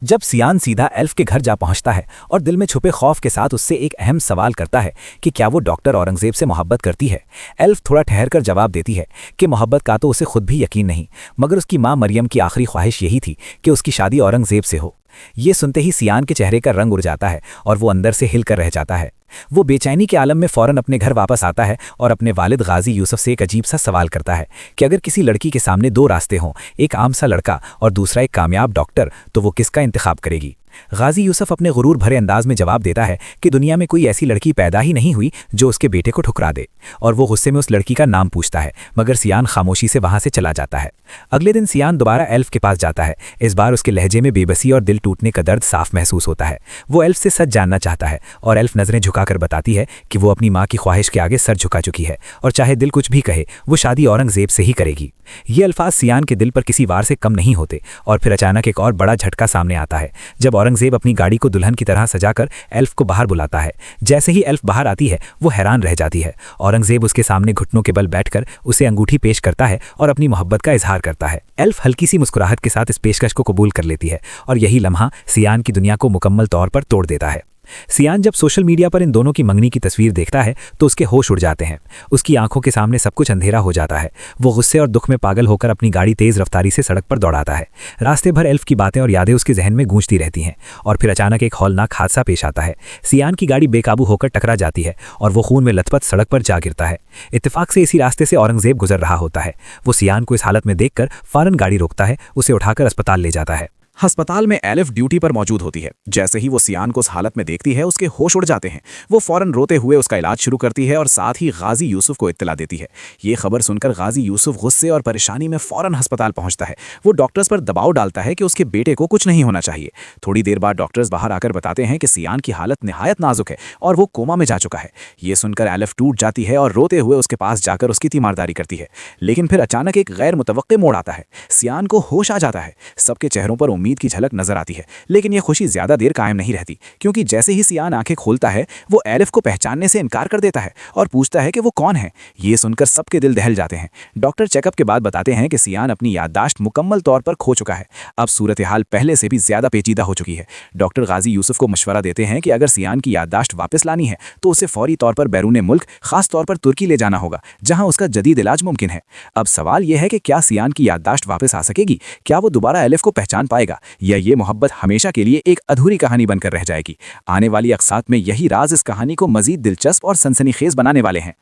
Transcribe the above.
जब सियान सीधा एल्फ के घर जा पहुंचता है और दिल में छुपे खौफ के साथ उससे एक अहम सवाल करता है कि क्या वो डॉक्टर औरंगजेब से मोहब्बत करती है। एल्फ थोड़ा ठहरकर जवाब देती है कि मोहब्बत का तो उसे खुद भी यकीन नहीं, मगर उसकी मां मरियम की आखिरी ख्वाहिश यही थी कि उसकी शादी औरंगजेब से हो। ये सुनते ही सियान के चेहरे का रंग उड़ जाता है और वो अंदर से हिलकर रह जाता है। वो बेचैनी के आलम में फौरन अपने घर वापस आता है और अपने वालिद गाजी यूसुफ से एक अजीब सा सवाल करता है कि अगर किसी लड़की के सामने दो रास्ते हों, एक आम सा लड़का और दूसरा एक कामयाब डॉक्टर, तो वो किसका इंतखाब करेगी। गाजी यूसुफ अपने गुरूर भरे अंदाज में जवाब देता है कि दुनिया में कोई ऐसी लड़की पैदा ही नहीं हुई जो उसके बेटे को ठुकरा दे, और वो गुस्से में उस लड़की का नाम पूछता है, मगर सियान खामोशी से वहां से चला जाता है। अगले दिन सियान दोबारा एल्फ के पास जाता है। इस बार उसके लहजे में बेबसी और दिल टूटने का दर्द साफ महसूस होता है। वो एल्फ से सच जानना चाहता है और एल्फ नजरें झुकाकर बताती है कि वो अपनी माँ की ख्वाहिश के आगे सर झुका चुकी है और चाहे दिल कुछ भी कहे, वो शादी औरंगजेब से ही करेगी। ये अल्फाज सियान के दिल पर किसी वार से कम नहीं होते। और फिर अचानक एक और बड़ा झटका सामने आता है जब औरंगजेब अपनी गाड़ी को दुल्हन की तरह सजाकर एल्फ को बाहर बुलाता है। जैसे ही एल्फ बाहर आती है वो हैरान रह जाती है। औरंगजेब उसके सामने घुटनों के बल बैठकर उसे अंगूठी पेश करता है और अपनी मोहब्बत का इजहार करता है। एल्फ हल्की सी मुस्कुराहट के साथ इस पेशकश को कबूल कर लेती है और यही लम्हा सियान की दुनिया को मुकम्मल तौर पर तोड़ देता है। सियान जब सोशल मीडिया पर इन दोनों की मंगनी की तस्वीर देखता है तो उसके होश उड़ जाते हैं। उसकी आंखों के सामने सब कुछ अंधेरा हो जाता है। वो गुस्से और दुख में पागल होकर अपनी गाड़ी तेज रफ्तारी से सड़क पर दौड़ाता है। रास्ते भर एल्फ की बातें और यादें उसके जहन में गूंजती रहती हैं और फिर अचानक एक हौलनाक हादसा पेश आता है। सियान की गाड़ी बेकाबू होकर टकरा जाती है और वो खून में लथपथ सड़क पर जा गिरता है। इत्तेफाक से इसी रास्ते से औरंगजेब गुजर रहा होता है। वो सियान को इस हालत में देखकर फौरन गाड़ी रोकता है, उसे उठाकर अस्पताल ले जाता है। अस्पताल में एलिफ ड्यूटी पर मौजूद होती है। जैसे ही वो सियान को उस हालत में देखती है उसके होश उड़ जाते हैं। वो फौरन रोते हुए उसका इलाज शुरू करती है और साथ ही गाजी यूसुफ को इत्तला देती है। ये खबर सुनकर गाजी यूसुफ गुस्से और परेशानी में फौरन अस्पताल पहुंचता है। वो डॉक्टर्स पर दबाव डालता है कि उसके बेटे को कुछ नहीं होना चाहिए। थोड़ी देर बाद डॉक्टर्स बाहर आकर बताते हैं कि सियान की हालत निहायत नाजुक है और वो कोमा में जा चुका है। ये सुनकर एलिफ टूट जाती है और रोते हुए उसके पास जाकर उसकी तीमारदारी करती है। लेकिन फिर अचानक एक गैर मुतवक्के मोड़ आता है। सियान को होश आ जाता है। सबके चेहरों पर उम्मीद की झलक नजर है। लेकिन यह खुशी ज्यादा देर कायम नहीं रहती, क्योंकि जैसे ही सियान आंखें खोलता है वो एलिफ को पहचानने से इनकार कर देता है और पूछता है कि वो कौन है। ये सुनकर सबके दिल दहल जाते हैं। डॉक्टर चेकअप के बाद बताते हैं कि सियान अपनी याददाश्त मुकम्मल तौर पर खो चुका है। अब सूरत हाल पहले से भी ज्यादा पेचीदा हो चुकी है। डॉक्टर गाजी यूसुफ को मशवरा देते हैं कि अगर सियान की याददाश्त वापस लानी है तो उसे फौरी तौर पर बैरून मुल्क, खास तौर पर तुर्की ले जाना होगा, जहां उसका जदीद इलाज मुमकिन है। अब सवाल यह है कि क्या सियान की याददाश्त वापस आ सकेगी? क्या वो दोबारा एलिफ को पहचान पाएगा, या ये मोहब्बत हमेशा के लिए एक अधूरी कहानी बनकर रह जाएगी? आने वाली अक़सात में यही राज इस कहानी को मजीद दिलचस्प और सनसनीखेज बनाने वाले हैं।